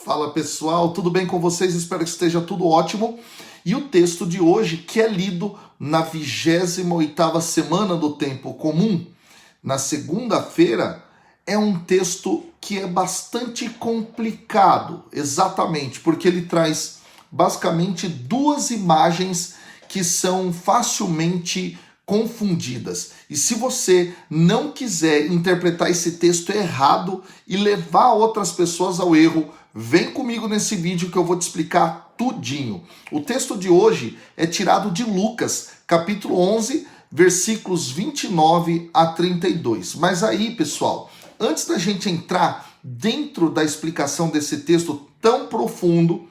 Fala pessoal, tudo bem com vocês? Espero que esteja tudo ótimo. E o texto de hoje, que é lido na 28ª semana do Tempo Comum, na segunda-feira, é um texto que é bastante complicado, exatamente, porque ele traz basicamente duas imagens que são facilmente confundidas. E se você não quiser interpretar esse texto errado e levar outras pessoas ao erro, vem comigo nesse vídeo que eu vou te explicar tudinho. O texto de hoje é tirado de Lucas, capítulo 11, versículos 29 a 32. Mas aí, pessoal, antes da gente entrar dentro da explicação desse texto tão profundo,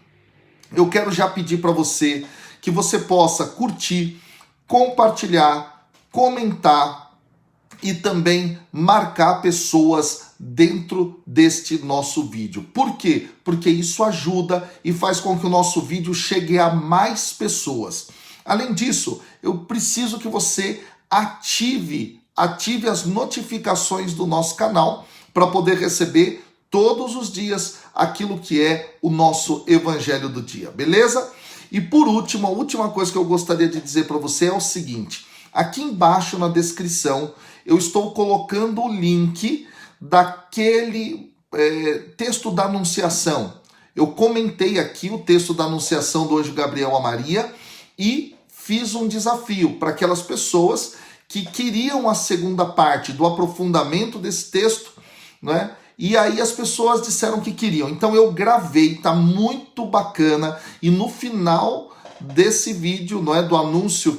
eu quero já pedir para você que você possa curtir, compartilhar, comentar e também marcar pessoas dentro deste nosso vídeo. Por quê? Porque isso ajuda e faz com que o nosso vídeo chegue a mais pessoas. Além disso, eu preciso que você ative as notificações do nosso canal para poder receber todos os dias aquilo que é o nosso Evangelho do dia, beleza? E por último, a última coisa que eu gostaria de dizer para você é o seguinte: aqui embaixo na descrição eu estou colocando o link daquele texto da Anunciação. Eu comentei aqui o texto da Anunciação do anjo Gabriel a Maria e fiz um desafio para aquelas pessoas que queriam a segunda parte do aprofundamento desse texto, né? E aí as pessoas disseram que queriam. Então eu gravei, tá muito bacana. E no final desse vídeo, não é, do anúncio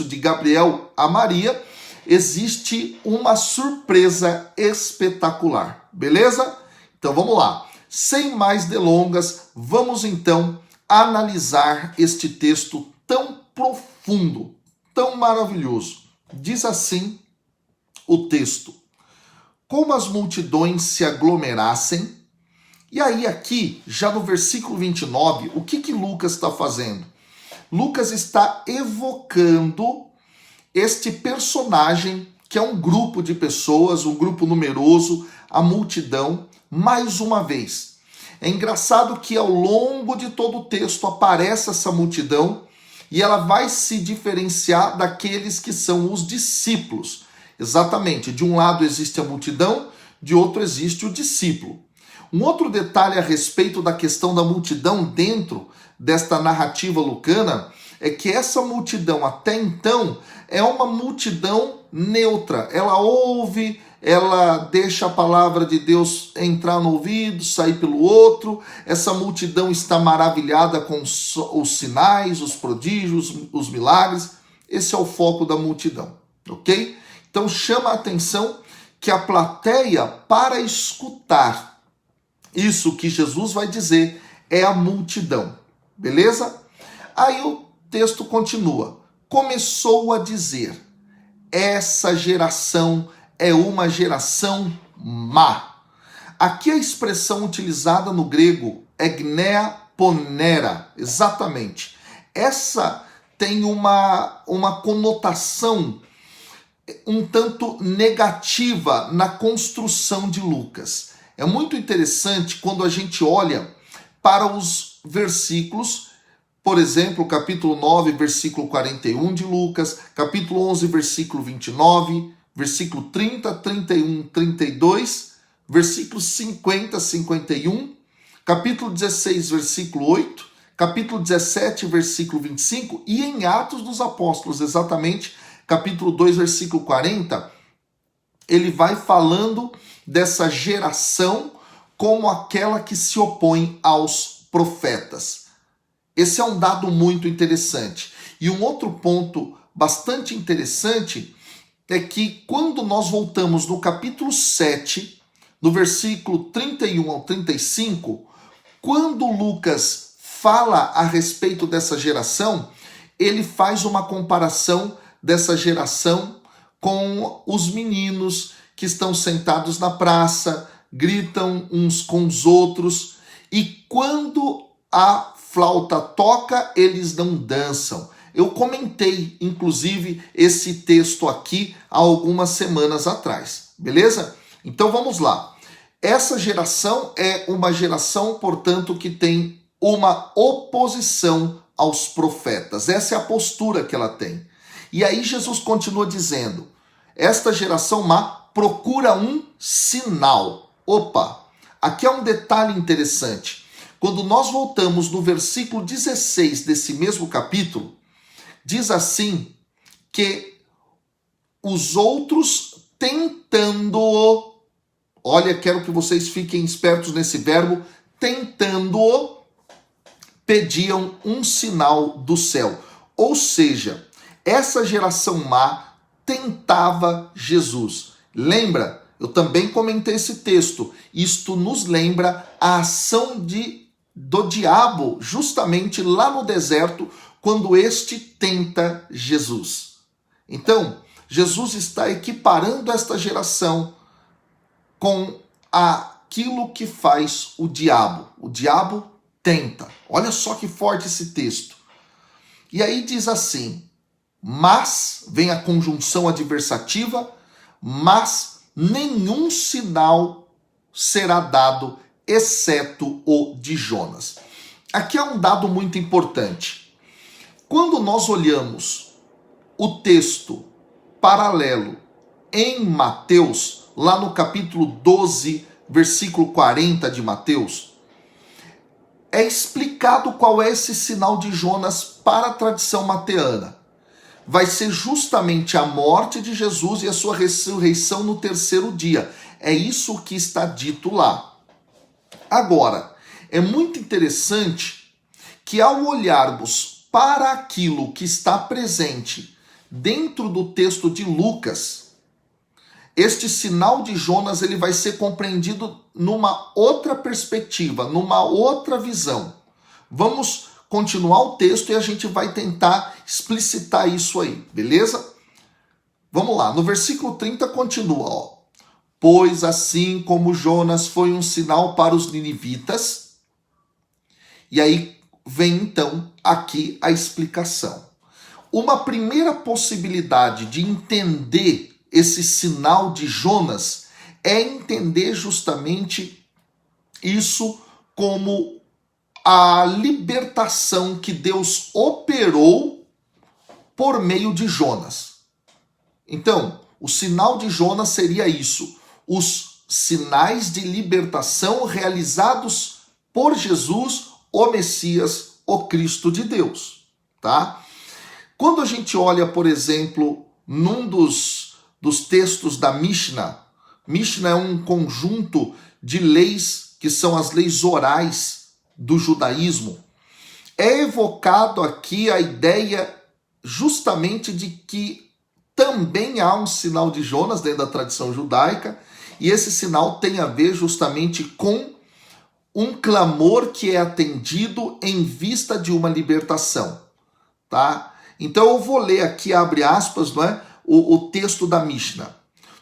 de Gabriel a Maria, existe uma surpresa espetacular. Beleza? Então vamos lá. Sem mais delongas, vamos então analisar este texto tão profundo, tão maravilhoso. Diz assim o texto: como as multidões se aglomerassem. E aí aqui, já no versículo 29, o que Lucas está fazendo? Lucas está evocando este personagem, que é um grupo de pessoas, um grupo numeroso, a multidão, mais uma vez. É engraçado que ao longo de todo o texto aparece essa multidão e ela vai se diferenciar daqueles que são os discípulos. Exatamente, de um lado existe a multidão, de outro existe o discípulo. Um outro detalhe a respeito da questão da multidão dentro desta narrativa lucana é que essa multidão até então é uma multidão neutra. Ela ouve, ela deixa a palavra de Deus entrar no ouvido, sair pelo outro. Essa multidão está maravilhada com os sinais, os prodígios, os milagres. Esse é o foco da multidão, ok? Então chama a atenção que a plateia, para escutar isso que Jesus vai dizer, é a multidão, beleza? Aí o texto continua. Começou a dizer: essa geração é uma geração má. Aqui a expressão utilizada no grego é gnea-ponera, exatamente. Essa tem uma conotação um tanto negativa na construção de Lucas. É muito interessante quando a gente olha para os versículos, por exemplo, capítulo 9, versículo 41 de Lucas, capítulo 11, versículo 29, versículo 30, 31, 32, versículo 50, 51, capítulo 16, versículo 8, capítulo 17, versículo 25 e em Atos dos Apóstolos, exatamente, capítulo 2, versículo 40, ele vai falando dessa geração como aquela que se opõe aos profetas. Esse é um dado muito interessante. E um outro ponto bastante interessante é que quando nós voltamos no capítulo 7, no versículo 31 ao 35, quando Lucas fala a respeito dessa geração, ele faz uma comparação dessa geração com os meninos que estão sentados na praça, gritam uns com os outros, e quando a flauta toca, eles não dançam. Eu comentei, inclusive, esse texto aqui há algumas semanas atrás, beleza? Então vamos lá. Essa geração é uma geração, portanto, que tem uma oposição aos profetas. Essa é a postura que ela tem. E aí Jesus continua dizendo, esta geração má procura um sinal. Opa, aqui é um detalhe interessante. Quando nós voltamos no versículo 16 desse mesmo capítulo, diz assim que os outros tentando-o, olha, quero que vocês fiquem espertos nesse verbo, tentando-o, pediam um sinal do céu. Ou seja, essa geração má tentava Jesus. Lembra? Eu também comentei esse texto. Isto nos lembra a ação do diabo, justamente lá no deserto, quando este tenta Jesus. Então, Jesus está equiparando esta geração com aquilo que faz o diabo. O diabo tenta. Olha só que forte esse texto. E aí diz assim, mas, vem a conjunção adversativa, mas nenhum sinal será dado, exceto o de Jonas. Aqui é um dado muito importante. Quando nós olhamos o texto paralelo em Mateus, lá no capítulo 12, versículo 40 de Mateus, é explicado qual é esse sinal de Jonas para a tradição mateana. Vai ser justamente a morte de Jesus e a sua ressurreição no terceiro dia. É isso que está dito lá. Agora, é muito interessante que ao olharmos para aquilo que está presente dentro do texto de Lucas, este sinal de Jonas ele vai ser compreendido numa outra perspectiva, numa outra visão. Vamos continuar o texto e a gente vai tentar explicitar isso aí, beleza? Vamos lá, no versículo 30 continua, ó. Pois assim como Jonas foi um sinal para os ninivitas, e aí vem então aqui a explicação. Uma primeira possibilidade de entender esse sinal de Jonas é entender justamente isso como a libertação que Deus operou por meio de Jonas. Então, o sinal de Jonas seria isso, os sinais de libertação realizados por Jesus, o Messias, o Cristo de Deus, tá? Quando a gente olha, por exemplo, num dos textos da Mishnah, Mishnah é um conjunto de leis que são as leis orais do judaísmo, é evocado aqui a ideia justamente de que também há um sinal de Jonas dentro da tradição judaica, e esse sinal tem a ver justamente com um clamor que é atendido em vista de uma libertação, tá? Então eu vou ler aqui, abre aspas, não é? O texto da Mishnah.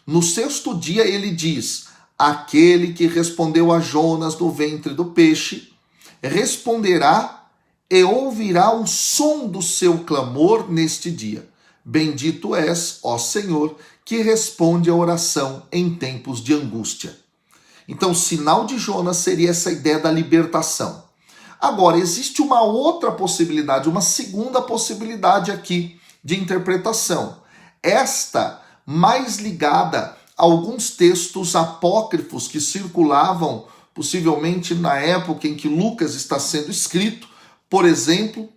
No sexto dia ele diz, aquele que respondeu a Jonas no ventre do peixe, responderá e ouvirá o som do seu clamor neste dia. Bendito és, ó Senhor, que responde a oração em tempos de angústia. Então, o sinal de Jonas seria essa ideia da libertação. Agora, existe uma outra possibilidade, uma segunda possibilidade aqui de interpretação. Esta mais ligada a alguns textos apócrifos que circulavam possivelmente na época em que Lucas está sendo escrito, por exemplo,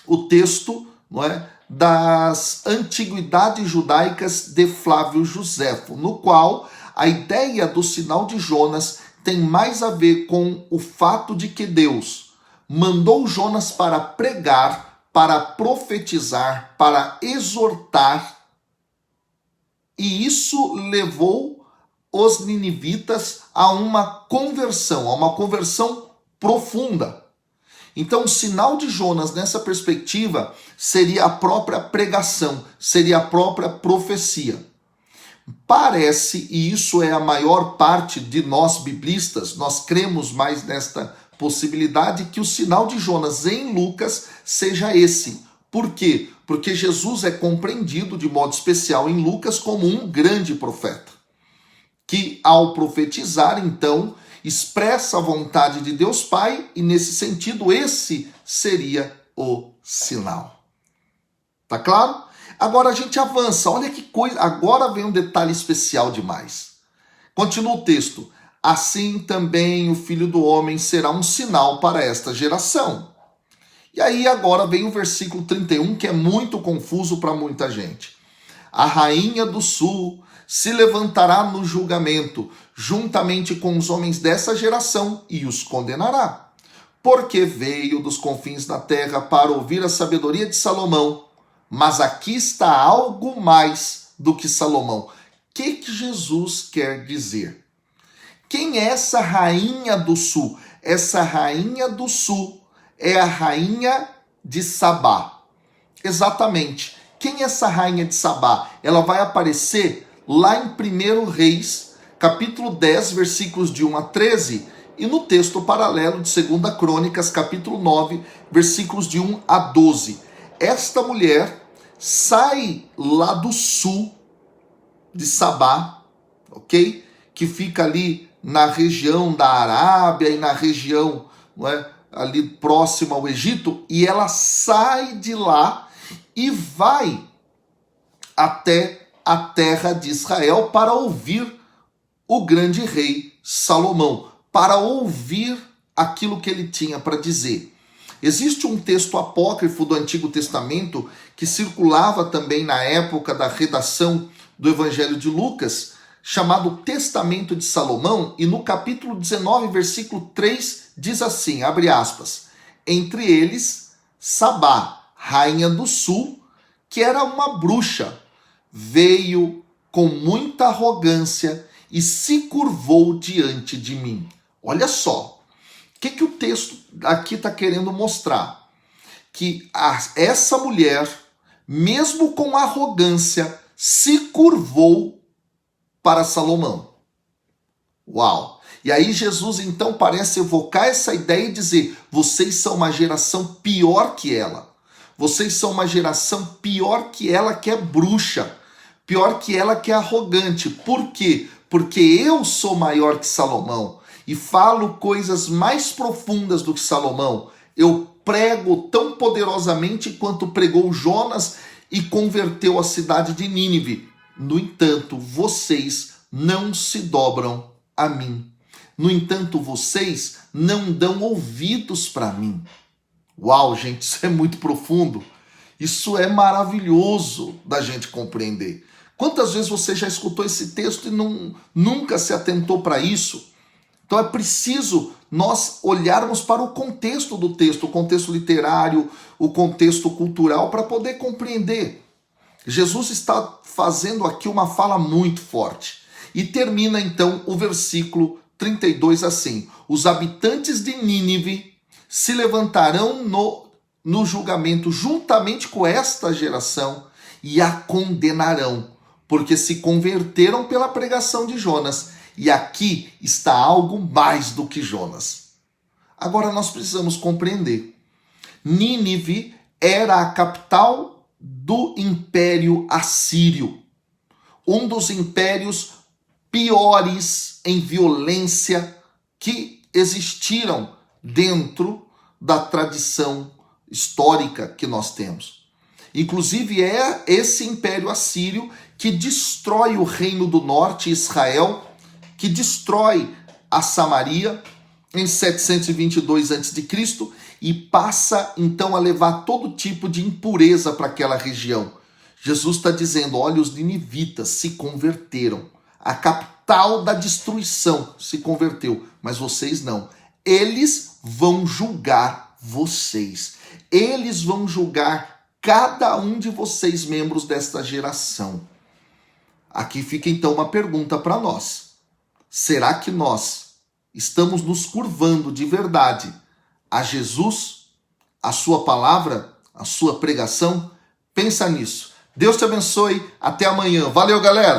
o texto, não é, das antiguidades judaicas de Flávio Joséfo, no qual a ideia do sinal de Jonas tem mais a ver com o fato de que Deus mandou Jonas para pregar, para profetizar, para exortar, e isso levou os ninivitas a uma conversão profunda. Então, o sinal de Jonas nessa perspectiva seria a própria pregação, seria a própria profecia. Parece, e isso é a maior parte de nós biblistas, nós cremos mais nesta possibilidade, que o sinal de Jonas em Lucas seja esse. Por quê? Porque Jesus é compreendido de modo especial em Lucas como um grande profeta. que ao profetizar, então, expressa a vontade de Deus Pai, e nesse sentido, esse seria o sinal. Tá claro? Agora a gente avança, olha que coisa, agora vem um detalhe especial demais. Continua o texto. Assim também o Filho do Homem será um sinal para esta geração. E aí agora vem o versículo 31, que é muito confuso para muita gente. A rainha do sul se levantará no julgamento, juntamente com os homens dessa geração, e os condenará. Porque veio dos confins da terra para ouvir a sabedoria de Salomão. Mas aqui está algo mais do que Salomão. O que Jesus quer dizer? Quem é essa rainha do sul? Essa rainha do sul é a rainha de Sabá. Exatamente. Quem é essa rainha de Sabá? Ela vai aparecer lá em 1 Reis, capítulo 10, versículos de 1 a 13, e no texto paralelo de 2 Crônicas, capítulo 9, versículos de 1 a 12. Esta mulher sai lá do sul de Sabá, ok? Que fica ali na região da Arábia e na região, não é, ali próxima ao Egito, e ela sai de lá e vai até a terra de Israel para ouvir o grande rei Salomão, para ouvir aquilo que ele tinha para dizer. Existe um texto apócrifo do Antigo Testamento que circulava também na época da redação do Evangelho de Lucas, chamado Testamento de Salomão, e no capítulo 19, versículo 3, diz assim, abre aspas, entre eles, Sabá, rainha do sul, que era uma bruxa, veio com muita arrogância e se curvou diante de mim. Olha só, o que o texto aqui está querendo mostrar? Que essa mulher, mesmo com arrogância, se curvou para Salomão. Uau! E aí Jesus então parece evocar essa ideia e dizer, vocês são uma geração pior que ela. Vocês são uma geração pior que ela, que é bruxa. Pior que ela, que é arrogante. Por quê? Porque eu sou maior que Salomão e falo coisas mais profundas do que Salomão. Eu prego tão poderosamente quanto pregou Jonas e converteu a cidade de Nínive. No entanto, vocês não se dobram a mim. No entanto, vocês não dão ouvidos para mim. Uau, gente, isso é muito profundo. Isso é maravilhoso da gente compreender. Quantas vezes você já escutou esse texto e nunca se atentou para isso? Então é preciso nós olharmos para o contexto do texto, o contexto literário, o contexto cultural, para poder compreender. Jesus está fazendo aqui uma fala muito forte. E termina então o versículo 32 assim. Os habitantes de Nínive se levantarão no julgamento juntamente com esta geração e a condenarão, porque se converteram pela pregação de Jonas. E aqui está algo mais do que Jonas. Agora nós precisamos compreender. Nínive era a capital do Império Assírio, um dos impérios piores em violência que existiram dentro da tradição histórica que nós temos. Inclusive é esse Império Assírio que destrói o Reino do Norte, Israel, que destrói a Samaria em 722 a.C., e passa então a levar todo tipo de impureza para aquela região. Jesus está dizendo, olha, os ninivitas se converteram. A capital da destruição se converteu, mas vocês não. Eles vão julgar vocês. Eles vão julgar cada um de vocês, membros desta geração. Aqui fica então uma pergunta para nós. Será que nós estamos nos curvando de verdade a Jesus, a sua palavra, a sua pregação? Pensa nisso. Deus te abençoe. Até amanhã. Valeu, galera!